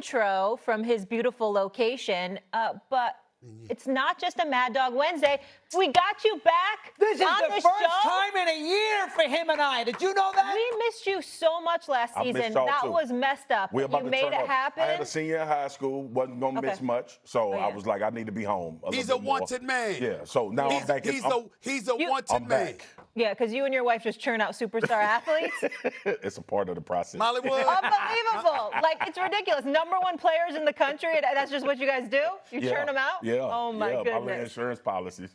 intro from his beautiful location, but it's not just a Mad Dog Wednesday. We got you back. This is on the the first show. time in a year for him and I. Did you know that? We missed you so much last I missed season. y'all That too. was messed up. We're about You to made turn it up. happen. I had a senior in high school, wasn't gonna miss much, so yeah. I was like, I need to be home. He's a wanted man. Yeah, so now I'm back. He's a wanted I'm man. back. Yeah, because you and your wife just churn out superstar athletes. It's a part of the process. Mollywood. Unbelievable. Like, it's ridiculous. #1 players in the country, and that's just what you guys do? You churn them out? Yeah. Oh, my My goodness. insurance policies.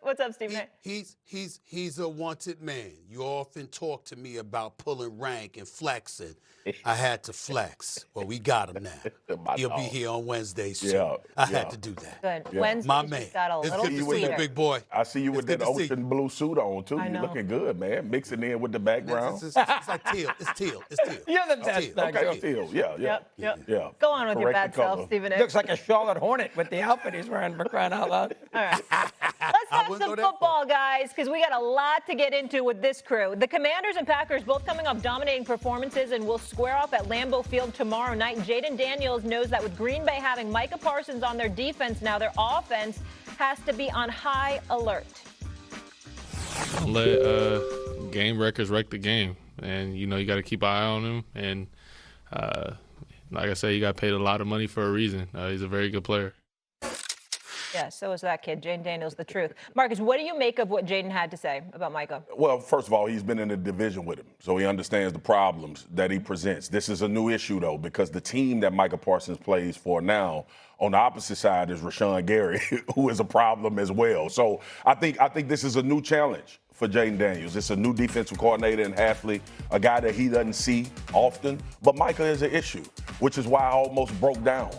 What's up, Stephen? He's a wanted man. You often talk to me about pulling rank and flexing. I had to flex. Well, we got him now. He'll be here on Wednesdays too. Yeah, I had to do that. Good. Yeah. Wednesday My just man. got a It's little good to see sweeter. you, big boy. I see you with It's that good to see ocean blue suit on too. I You're know. looking good, man. Mixing in with the background. It's like teal. It's teal. It's teal. You're the It's best teal. back Okay, there. still, yeah. Yep. Go on with your Correct bad the self, color. Stephen A. Looks like a Charlotte Hornet with the outfit he's wearing, for crying out loud. All right. Let's talk wouldn't some go that football, guys, because we got a lot to get into with this crew. The Commanders and Packers both coming off dominating performances and will square off at Lambeau Field tomorrow night. Jaden Daniels knows that with Green Bay having Micah Parsons on their defense now, their offense has to be on high alert. Don't let game records wreck the game. And, you got to keep an eye on him. And, like I said, he got paid a lot of money for a reason. He's a very good player. Yeah, so is that kid. Jaden Daniels, the truth. Marcus, what do you make of what Jaden had to say about Micah? Well, first of all, he's been in the division with him, so he understands the problems that he presents. This is a new issue, though, because the team that Micah Parsons plays for now, on the opposite side is Rashawn Gary, who is a problem as well. So I think this is a new challenge for Jaden Daniels. It's a new defensive coordinator in Halfley, a guy that he doesn't see often. But Micah is an issue, which is why I almost broke down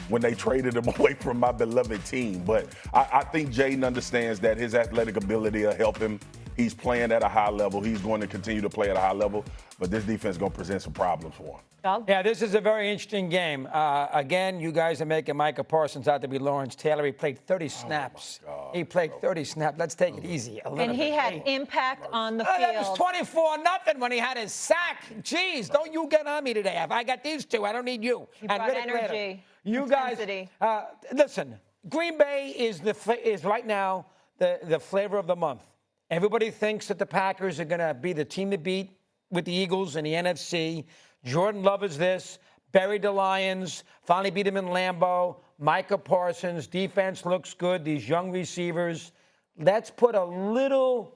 when they traded him away from my beloved team. But I think Jaden understands that his athletic ability will help him. He's playing at a high level. He's going to continue to play at a high level. But this defense is going to present some problems for him. Dog? Yeah, this is a very interesting game. Again, you guys are making Micah Parsons out to be Lawrence Taylor. He played 30 snaps. He played 30 snaps. Let's take it easy a little And he bit. had impact on the That was field. 24-0 when he had his sack. Jeez, don't you get on me today. If I got these two, I don't need you. He brought Riddick later. energy, You guys, intensity. listen, Green Bay is right now the flavor of the month. Everybody thinks that the Packers are going to be the team to beat with the Eagles in the NFC. Jordan Love is this. Buried the Lions. Finally beat him in Lambeau. Micah Parsons. Defense looks good. These young receivers. Let's put a little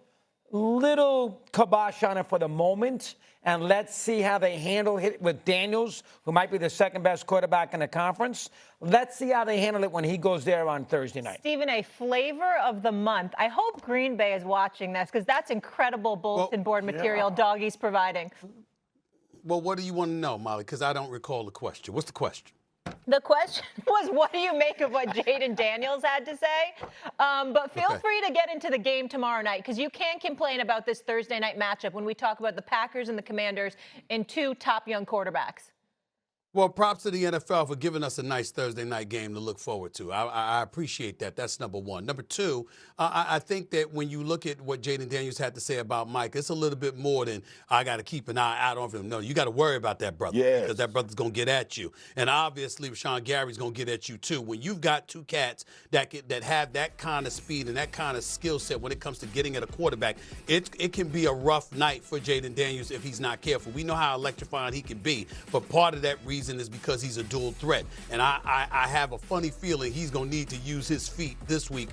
kibosh on it for the moment, and let's see how they handle it with Daniels, who might be the second best quarterback in the conference. Let's see how they handle it when he goes there on Thursday night. Stephen, a flavor of the month. I hope Green Bay is watching this because that's incredible bulletin board material Doggy's providing. Well, what do you want to know, Molly? Because I don't recall the question. What's the question? The question was, what do you make of what Jaden Daniels had to say? But feel free to get into the game tomorrow night because you can't complain about this Thursday night matchup when we talk about the Packers and the Commanders and two top young quarterbacks. Well, props to the NFL for giving us a nice Thursday night game to look forward to. I appreciate that. That's number one. Number two, I think that when you look at what Jaden Daniels had to say about Mike, it's a little bit more than I got to keep an eye out on him. No, you got to worry about that brother because that brother's going to get at you. And obviously, Rashawn Gary's going to get at you, too. When you've got two cats that have that kind of speed and that kind of skill set when it comes to getting at a quarterback, it can be a rough night for Jaden Daniels if he's not careful. We know how electrifying he can be, but part of that reason is because he's a dual threat. And I have a funny feeling he's going to need to use his feet this week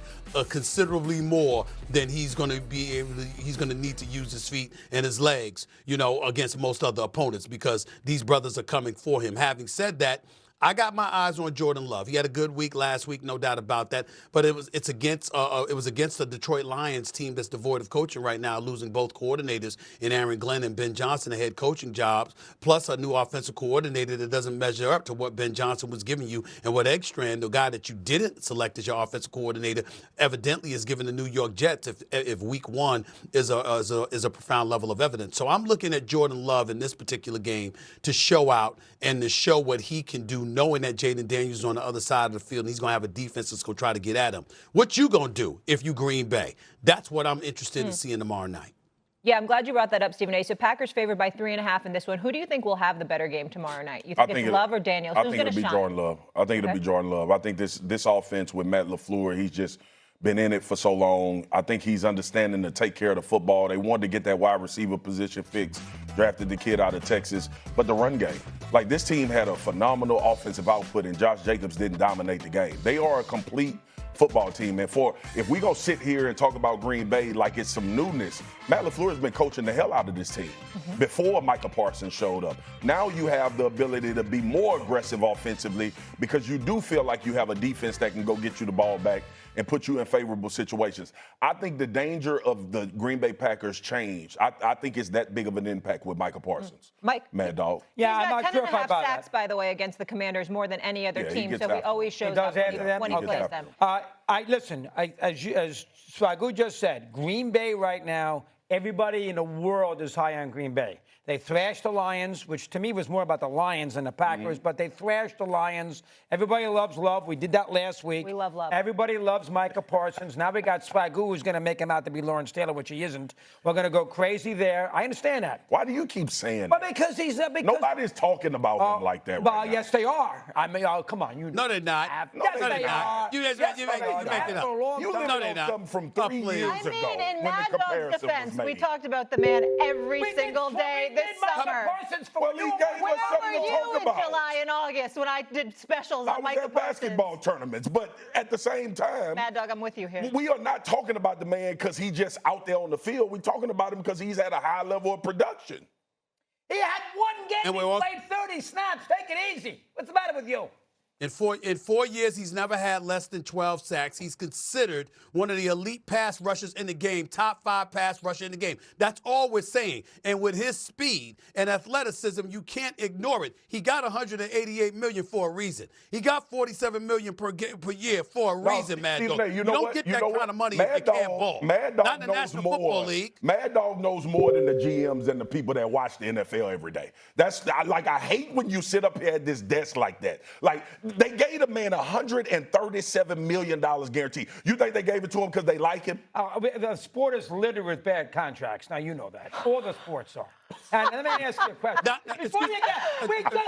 considerably more than he's going to need to use his feet and his legs, against most other opponents because these brothers are coming for him. Having said that, I got my eyes on Jordan Love. He had a good week last week, no doubt about that. But it was against the Detroit Lions team that's devoid of coaching right now, losing both coordinators in Aaron Glenn and Ben Johnson, the head coaching jobs, plus a new offensive coordinator that doesn't measure up to what Ben Johnson was giving you, and what Eggstrand, the guy that you didn't select as your offensive coordinator, evidently is giving the New York Jets if week one is a profound level of evidence. So I'm looking at Jordan Love in this particular game to show out and to show what he can do, knowing that Jaden Daniels is on the other side of the field and he's going to have a defense that's going to try to get at him. What you going to do if you Green Bay? That's what I'm interested in seeing tomorrow night. Yeah, I'm glad you brought that up, Stephen A. So Packers favored by 3.5 in this one. Who do you think will have the better game tomorrow night? You think it's Love or Daniels? I Who's think going to it'll be shine? Jordan Love. I think it'll be Jordan Love. I think this offense with Matt LaFleur, he's just been in it for so long. I think he's understanding to take care of the football. They wanted to get that wide receiver position fixed, drafted the kid out of Texas. But the run game, like this team had a phenomenal offensive output, and Josh Jacobs didn't dominate the game. They are a complete football team. And if we gonna sit here and talk about Green Bay like it's some newness, Matt LaFleur has been coaching the hell out of this team before Micah Parsons showed up. Now you have the ability to be more aggressive offensively because you do feel like you have a defense that can go get you the ball back and put you in favorable situations. I think the danger of the Green Bay Packers changed. I think it's that big of an impact with Micah Parsons. Mike, Mad Dog. Yeah, he's I'm got not 10 sure and a half about sacks, that. by the way, against the Commanders more than any other Yeah, he team. gets So he after always He shows does up after them? when he Okay. plays them. Listen, as Swagoo just said, Green Bay right now, everybody in the world is high on Green Bay. They thrashed the Lions, which to me was more about the Lions than the Packers, but they thrashed the Lions. Everybody loves Love. We did that last week. We love Love. Everybody loves Micah Parsons. Now we got Swagoo, who's going to make him out to be Lawrence Taylor, which he isn't. We're going to go crazy there. I understand that. Why do you keep saying But that? because he's because Nobody's talking about him like that Well, right now. yes, they are. I mean, come on. No, they're not. Yes, No, they they're not. are. You Yes, make they it are. up. For a long You time. living No, on they're not. something from Oh, 3 please. years I ago mean, in when Mad the Dog's comparison was defense, we made. talked about the man every We single did day we this did Micah summer. Parsons for Well, he you. gave us Where something were to you talk in about. July and August when I did specials I on was Micah at Parsons? basketball tournaments, but at the same time, Mad Dog, I'm with you here. we are not talking about the man because he's just out there on the field. We're talking about him because he's at a high level of production. He had one game. And He we're also- played 30 snaps. Take it easy. What's the matter with you? In 4 years, he's never had less than 12 sacks. He's considered one of the elite pass rushers in the game, top 5 pass rusher in the game. That's all we're saying. And with his speed and athleticism, you can't ignore it. He got $188 million for a reason. He got $47 million per year for a reason, Mad Stephen Dog. A, You know don't what? get You that know kind what? of money Mad if you can't Dog- ball. Mad Dog Not in the knows National more. Football League. Mad Dog knows more than the GMs and the people that watch the NFL every day. I hate when you sit up here at this desk like that. Like, they gave the man $137 million guarantee. You think they gave it to him because they like him? The sport is littered with bad contracts. Now, you know that. All the sports are. And let me ask you a question. Before you get, we just got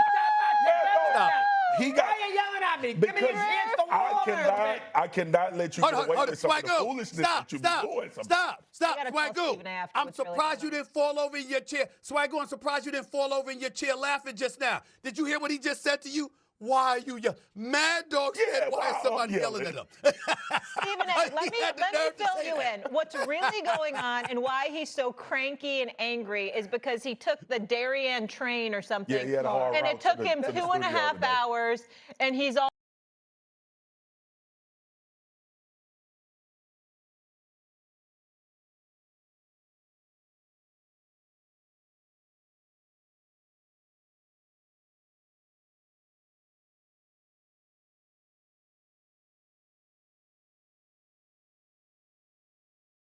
Stop. He got. Why are you yelling at me? Give me Because your hands to warm I cannot let you get away with some of the foolishness that you be doing. Stop. I gotta tell Swagoo. Stephen A after I'm what's really surprised going you didn't fall over in your chair. Swagoo, I'm surprised you didn't fall over in your chair laughing just now. Did you hear what he just said to you? Why are you yelling? Mad Dog said, Yeah, why why is somebody I'm yelling at yelling. him? Stephen A, let me fill you in. What's really going on and why he's so cranky and angry is because he took the Darien train or something. Yeah, he had a hard and route it took to the- him to the 2.5 studio today. hours, and he's all.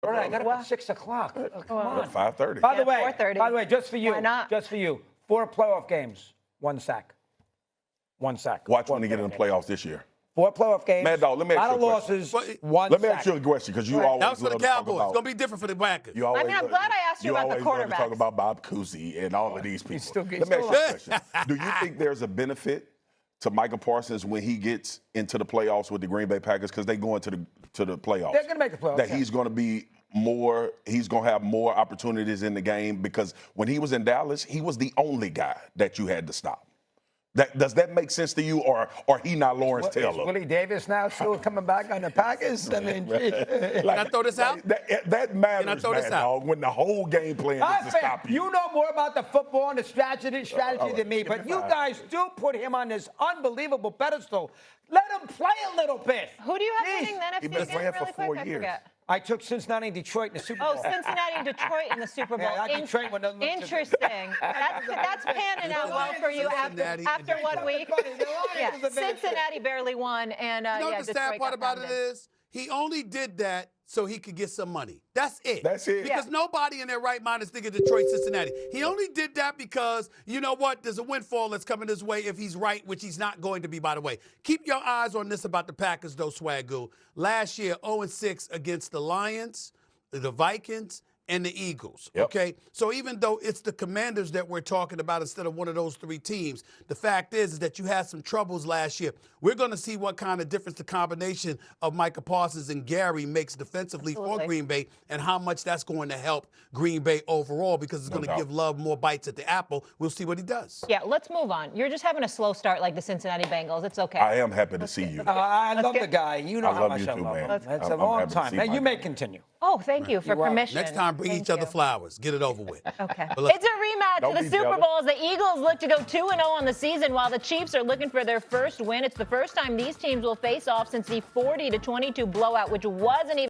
All right, I got up at 6 o'clock. Come on. 5:30. By the way, 4:30. just for you. Why not? Just for you. 4 playoff games, 1 sack. 1 sack. Watch 4 when they get in the playoff games. playoffs this year. 4 playoff games. Mad Dog, let me ask lot you of a question. losses, Well, 1 Let me sack. ask you a question because you Right. always That was for the love to talk Cowboys. about. It's going to be different for the Packers. You always I'm glad I asked you about the always love to talk quarterbacks. about Bob Cousy and all of these people. still- Let me ask you a question. Do you think there's a benefit to Micah Parsons when he gets into the playoffs with the Green Bay Packers because they go into the playoffs? They're gonna make the playoffs, That yeah. he's going to be more. He's going to have more opportunities in the game because when he was in Dallas, he was the only guy that you had to stop. Does that make sense to you, or he not Lawrence Is Taylor? Willie Davis now still coming back on the Packers? I mean, Like, Can I throw this out? That matters, Can I throw this Mad out? Dog, when the whole game plan is to stop you. You know more about the football and the strategy right. than me, Give but me you 5. guys do put him on this unbelievable pedestal. Let him play a little bit. Who do you have Jeez. winning the NFC He been again playing for really 4 quick? I years. forget. I took Cincinnati and Detroit in the Super Bowl. Oh, Cincinnati and Detroit in the Super Bowl. Yeah, that Detroit one doesn't look too good. Interesting. That's panning out well for you Cincinnati after and 1 week. Yeah, Cincinnati barely won, and You know yeah, what the Detroit sad part got about it pounded. is? He only did that so he could get some money. That's it. That's it. Because nobody in their right mind is thinking Detroit, Cincinnati. He only did that because, you know what, there's a windfall that's coming his way if he's right, which he's not going to be, by the way. Keep your eyes on this about the Packers, though, Swagoo. Last year, 0-6 against the Lions, the Vikings, and the Eagles. Yep. Okay, so even though it's the Commanders that we're talking about instead of one of those three teams, the fact is that you had some troubles last year. We're going to see what kind of difference the combination of Micah Parsons and Gary makes defensively for Green Bay, and how much that's going to help Green Bay overall, because it's going to give Love more bites at the apple. We'll see what he does. Yeah, let's move on. You're just having a slow start like the Cincinnati Bengals. It's okay. I am happy to see you. I love the guy. You know I how love much you I too, love man. him. That's a I'm long happy to time. see Now, you Mike. may continue. Oh, thank you for permission. Next time, bring Thank each other you. flowers. Get it over with. Okay. But It's a rematch Don't of the be Super jealous. Bowl as the Eagles look to go 2-0 on the season, while the Chiefs are looking for their first win. It's the first time these teams will face off since the 40-22 blowout, which wasn't even